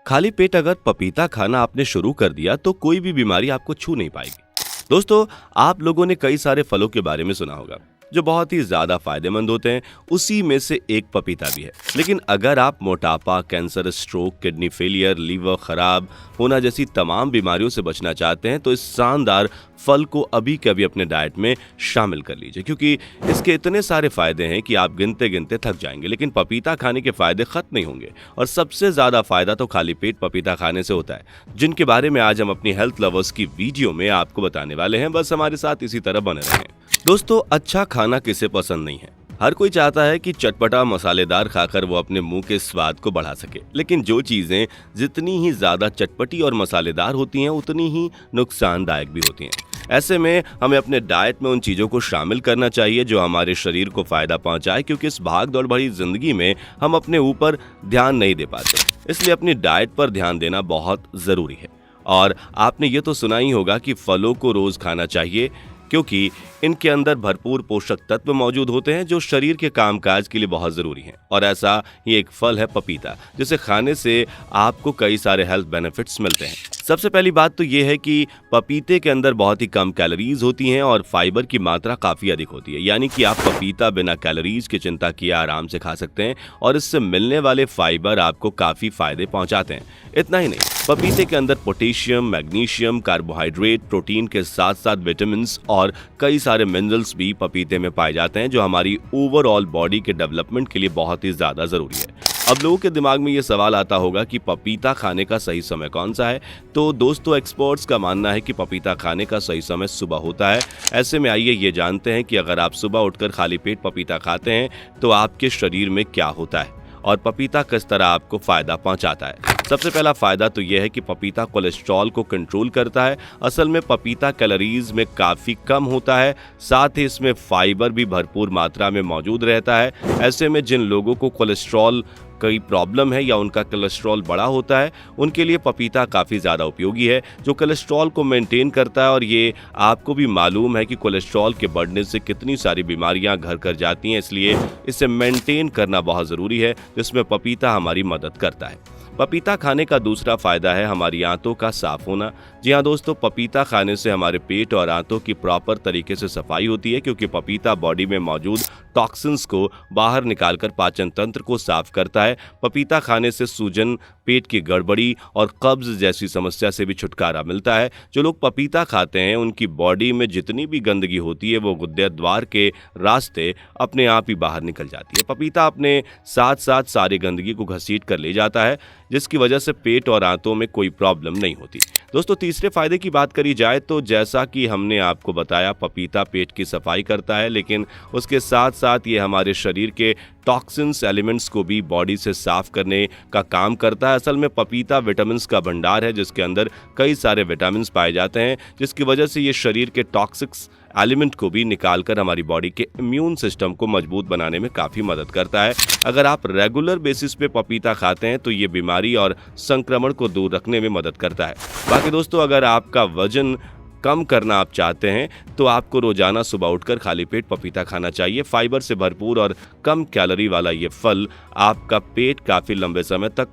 खाली पेट अगर पपीता खाना आपने शुरू कर दिया तो कोई भी बीमारी आपको छू नहीं पाएगी। दोस्तों, आप लोगों ने कई सारे फलों के बारे में सुना होगा जो बहुत ही ज्यादा फायदेमंद होते हैं, उसी में से एक पपीता भी है। लेकिन अगर आप मोटापा, cancer, stroke, kidney failure, liver खराब होना जैसी तमाम बीमारियों से बचना चाहते हैं तो इस शानदार फल को अभी के अभी अपने डाइट में शामिल कर लीजिए, क्योंकि इसके इतने सारे फायदे हैं कि आप गिनते गिनते थक जाएंगे। लेकिन पपीता खाने के फायदे खत्म नहीं होंगे और सबसे ज्यादा फायदा तो खाली पेट पपीता खाने से होता है, जिनके बारे में आज हम अपनी हेल्थ लवर्स की वीडियो में आपको बताने वाले हैं। बस हमारे साथ इसी तरह बने रहें। दोस्तों, अच्छा खाना किसे पसंद नहीं है? हर कोई चाहता है कि चटपटा मसालेदार खाकर वो अपने मुंह के स्वाद को बढ़ा सके। लेकिन जो चीजें जितनी ही ज्यादा चटपटी और मसालेदार होती हैं उतनी ही नुकसानदायक भी होती हैं। ऐसे में हमें अपने डाइट में उन चीजों को शामिल करना चाहिए जो हमारे शरीर को फायदा पहुंचाए, क्योंकि इस भाग दौड़ भरी जिंदगी में हम अपने ऊपर ध्यान नहीं दे पाते। इसलिए अपनी डाइट पर ध्यान देना बहुत जरूरी है। और आपने ये तो सुना ही होगा कि फलों को रोज खाना चाहिए, क्योंकि इनके अंदर भरपूर पोषक तत्व मौजूद होते हैं जो शरीर के कामकाज के लिए बहुत जरूरी हैं। और ऐसा ही एक फल है पपीता, जिसे खाने से आपको कई सारे हेल्थ बेनिफिट्स मिलते हैं। सबसे पहली बात तो ये है कि पपीते के अंदर बहुत ही कम कैलोरीज होती हैं और फाइबर की मात्रा काफी अधिक होती है, यानी कि आप पपीता बिना कैलोरीज की चिंता किए आराम से खा सकते हैं और इससे मिलने वाले फाइबर आपको काफी फायदे पहुंचाते हैं। इतना ही नहीं, पपीते के अंदर पोटेशियम, मैग्नीशियम, कार्बोहाइड्रेट, प्रोटीन के साथ साथ विटामिन और कई सारे मिनरल्स भी पपीते में पाए जाते हैं, जो हमारी ओवरऑल बॉडी के डेवलपमेंट के लिए बहुत ही ज्यादा जरूरी है। अब लोगों के दिमाग में ये सवाल आता होगा कि पपीता खाने का सही समय कौन सा है? तो दोस्तों, एक्सपर्ट्स का मानना है कि पपीता खाने का सही समय सुबह होता है। ऐसे में आइए ये जानते हैं कि अगर आप सुबह उठकर खाली पेट पपीता खाते हैं तो आपके शरीर में क्या होता है और पपीता किस तरह आपको फायदा पहुंचाता है। सबसे पहला फायदा तो यह है कि पपीता कोलेस्ट्रॉल को कंट्रोल करता है। असल में पपीता कैलोरीज में काफी कम होता है, साथ ही इसमें फाइबर भी भरपूर मात्रा में मौजूद रहता है। ऐसे में जिन लोगों को कोलेस्ट्रॉल कई प्रॉब्लम है या उनका कोलेस्ट्रॉल बड़ा होता है, उनके लिए पपीता काफ़ी ज़्यादा उपयोगी है, जो कोलेस्ट्रॉल को मेंटेन करता है। और ये आपको भी मालूम है कि कोलेस्ट्रॉल के बढ़ने से कितनी सारी बीमारियां घर कर जाती हैं, इसलिए इसे मेंटेन करना बहुत ज़रूरी है, जिसमें पपीता हमारी मदद करता है। पपीता खाने का दूसरा फायदा है हमारी आंतों का साफ होना। जी हाँ दोस्तों, पपीता खाने से हमारे पेट और आंतों की प्रॉपर तरीके से सफाई होती है, क्योंकि पपीता बॉडी में मौजूद टॉक्सिन्स को बाहर निकालकर पाचन तंत्र को साफ करता है। पपीता खाने से सूजन, पेट की गड़बड़ी और कब्ज जैसी समस्या से भी छुटकारा मिलता है। जो लोग पपीता खाते हैं उनकी बॉडी में जितनी भी गंदगी होती है वो गुर्दे द्वार के रास्ते अपने आप ही बाहर निकल जाती है। पपीता अपने साथ साथ सारी गंदगी को घसीट कर ले जाता है, जिसकी वजह से पेट और आंतों में कोई प्रॉब्लम नहीं होती। दोस्तों, तीसरे फायदे की बात करी जाए तो जैसा कि हमने आपको बताया, पपीता पेट की सफाई करता है, लेकिन उसके साथ साथ ये हमारे शरीर के टॉक्सिन्स, एलिमेंट्स को भी बॉडी से साफ करने का काम करता है। असल में पपीता विटामिन्स का भंडार है, जिसके अंदर कई सारे विटामिन्स पाए जाते हैं, जिसकी वजह से ये शरीर के टॉक्सिक्स एलिमेंट को भी निकालकर हमारी बॉडी के इम्यून सिस्टम को मजबूत बनाने में काफ़ी मदद करता है। अगर आप रेगुलर बेसिस पे पपीता खाते हैं तो ये बीमारी और संक्रमण को दूर रखने में मदद करता है। बाकी दोस्तों, अगर आपका वजन कम करना आप चाहते हैं तो आपको रोजाना सुबह उठकर खाली पेट पपीता खाना चाहिए। फाइबर से भरपूर और कम कैलोरी वाला ये फल आपका पेट काफ़ी लंबे समय तक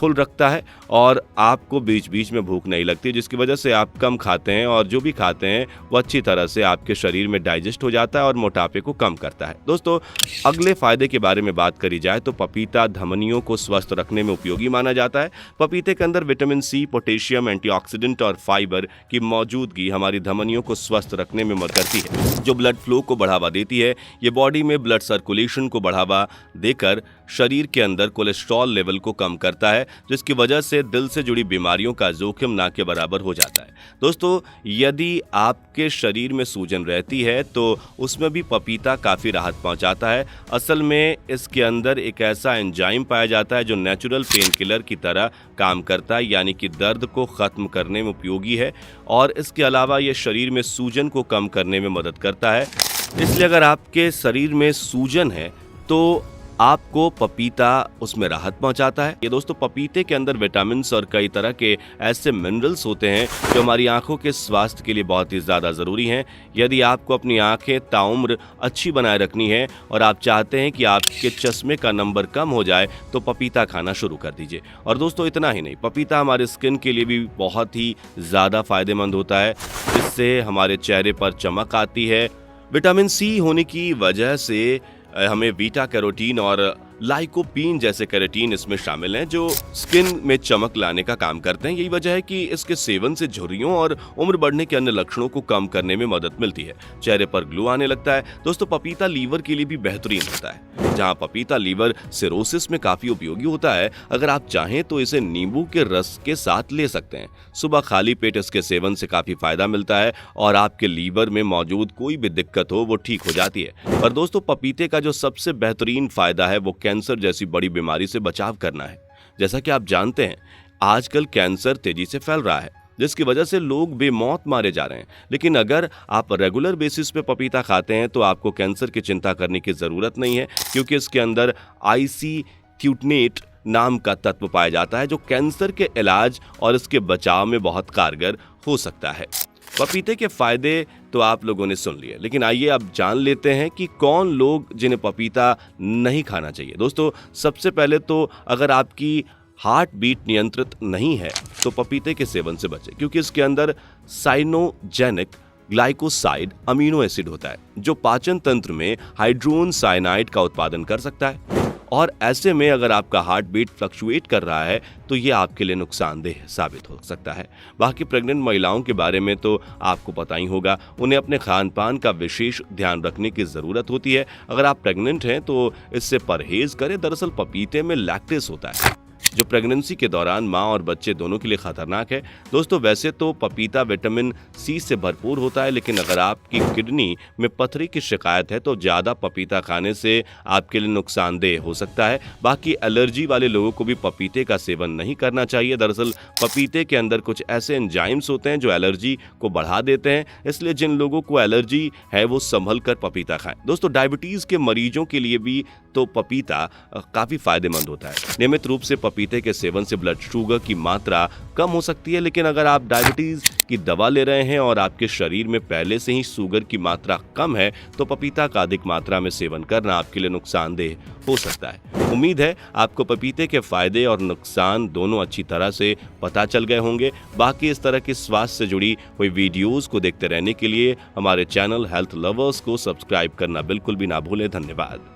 फुल रखता है और आपको बीच बीच में भूख नहीं लगती, जिसकी वजह से आप कम खाते हैं और जो भी खाते हैं वो अच्छी तरह से आपके शरीर में डाइजेस्ट हो जाता है और मोटापे को कम करता है। दोस्तों, अगले फायदे के बारे में बात करी जाए तो पपीता धमनियों को स्वस्थ रखने में उपयोगी माना जाता है। पपीते के अंदर विटामिन सी, पोटेशियम, एंटीऑक्सीडेंट और फाइबर की मौजूदगी हमारी धमनियों को स्वस्थ रखने में मदद करती है, जो ब्लड फ्लो को बढ़ावा देती है। ये बॉडी में ब्लड सर्कुलेशन को बढ़ावा देकर शरीर के अंदर कोलेस्ट्रॉल लेवल को कम करता है, जिसकी वजह से दिल से जुड़ी बीमारियों का जोखिम ना के बराबर हो जाता है। दोस्तों, यदि आपके शरीर में सूजन रहती है तो उसमें भी पपीता काफ़ी राहत पहुंचाता है। असल में इसके अंदर एक ऐसा एंजाइम पाया जाता है जो नेचुरल पेन किलर की तरह काम करता है, यानी कि दर्द को ख़त्म करने में उपयोगी है और इसके अलावा ये शरीर में सूजन को कम करने में मदद करता है। इसलिए अगर आपके शरीर में सूजन है तो आपको पपीता उसमें राहत पहुंचाता है। ये दोस्तों पपीते के अंदर विटामिन और कई तरह के ऐसे मिनरल्स होते हैं जो हमारी आंखों के स्वास्थ्य के लिए बहुत ही ज़्यादा ज़रूरी हैं। यदि आपको अपनी आंखें ताउम्र अच्छी बनाए रखनी है और आप चाहते हैं कि आपके चश्मे का नंबर कम हो जाए तो पपीता खाना शुरू कर दीजिए। और दोस्तों इतना ही नहीं, पपीता हमारे स्किन के लिए भी बहुत ही ज़्यादा फायदेमंद होता है, जिससे हमारे चेहरे पर चमक आती है। विटामिन सी होने की वजह से हमें बीटा कैरोटीन और लाइकोपीन जैसे कैरोटीन इसमें शामिल हैं जो स्किन में चमक लाने का काम करते हैं। यही वजह है कि इसके सेवन से झुर्रियों और उम्र बढ़ने के अन्य लक्षणों को कम करने में मदद मिलती है। चेहरे पर ग्लो आने लगता है। दोस्तों पपीता लीवर के लिए भी बेहतरीन होता है। जहां पपीता लीवर सिरोसिस में काफी उपयोगी होता है, अगर आप चाहें तो इसे नींबू के रस के साथ ले सकते हैं। सुबह खाली पेट इसके सेवन से काफी फायदा मिलता है और आपके लीवर में मौजूद कोई भी दिक्कत हो वो ठीक हो जाती है। पर दोस्तों पपीते का जो सबसे बेहतरीन फायदा है वो कैंसर जैसी बड़ी बीमारी से बचाव करना है। जैसा कि आप जानते हैं आजकल कैंसर तेजी से फैल रहा है, जिसकी वजह से लोग बेमौत मारे जा रहे हैं। लेकिन अगर आप रेगुलर बेसिस पे पपीता खाते हैं तो आपको कैंसर की चिंता करने की ज़रूरत नहीं है, क्योंकि इसके अंदर आइसीक्यूटनेट नाम का तत्व पाया जाता है जो कैंसर के इलाज और इसके बचाव में बहुत कारगर हो सकता है। पपीते के फायदे तो आप लोगों ने सुन लिए, लेकिन आइए अब जान लेते हैं कि कौन लोग जिन्हें पपीता नहीं खाना चाहिए। दोस्तों सबसे पहले तो अगर आपकी हार्ट बीट नियंत्रित नहीं है तो पपीते के सेवन से बचें, क्योंकि इसके अंदर साइनोजेनिक ग्लाइकोसाइड अमीनो एसिड होता है जो पाचन तंत्र में हाइड्रोन साइनाइड का उत्पादन कर सकता है। और ऐसे में अगर आपका हार्ट बीट फ्लक्चुएट कर रहा है तो ये आपके लिए नुकसानदेह साबित हो सकता है। बाकी प्रेग्नेंट महिलाओं के बारे में तो आपको पता ही होगा, उन्हें अपने खान पान का विशेष ध्यान रखने की ज़रूरत होती है। अगर आप प्रेग्नेंट हैं तो इससे परहेज करें। दरअसल पपीते में लैक्टेस होता है जो प्रेगनेंसी के दौरान माँ और बच्चे दोनों के लिए खतरनाक है। दोस्तों वैसे तो पपीता विटामिन सी से भरपूर होता है, लेकिन अगर आपकी किडनी में पथरी की शिकायत है तो ज़्यादा पपीता खाने से आपके लिए नुकसानदेह हो सकता है। बाकी एलर्जी वाले लोगों को भी पपीते का सेवन नहीं करना चाहिए। दरअसल पपीते के अंदर कुछ ऐसे एंजाइम्स होते हैं जो एलर्जी को बढ़ा देते हैं, इसलिए जिन लोगों को एलर्जी है वो संभल कर पपीता खाएं। दोस्तों डायबिटीज़ के मरीजों के लिए भी तो पपीता काफ़ी फायदेमंद होता है। नियमित रूप से पपीते के सेवन से ब्लड शुगर की मात्रा कम हो सकती है, लेकिन अगर आप डायबिटीज़ की दवा ले रहे हैं और आपके शरीर में पहले से ही शुगर की मात्रा कम है तो पपीता का अधिक मात्रा में सेवन करना आपके लिए नुकसानदेह हो सकता है। उम्मीद है आपको पपीते के फायदे और नुकसान दोनों अच्छी तरह से पता चल गए होंगे। बाकी इस तरह की स्वास्थ्य से जुड़ी हुई वीडियोज़ को देखते रहने के लिए हमारे चैनल हेल्थ लवर्स को सब्सक्राइब करना बिल्कुल भी ना भूलें। धन्यवाद।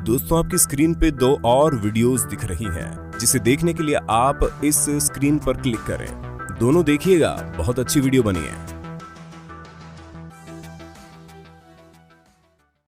दोस्तों आपकी स्क्रीन पे 2 और वीडियोस दिख रही हैं, जिसे देखने के लिए आप इस स्क्रीन पर क्लिक करें। दोनों देखिएगा, बहुत अच्छी वीडियो बनी है।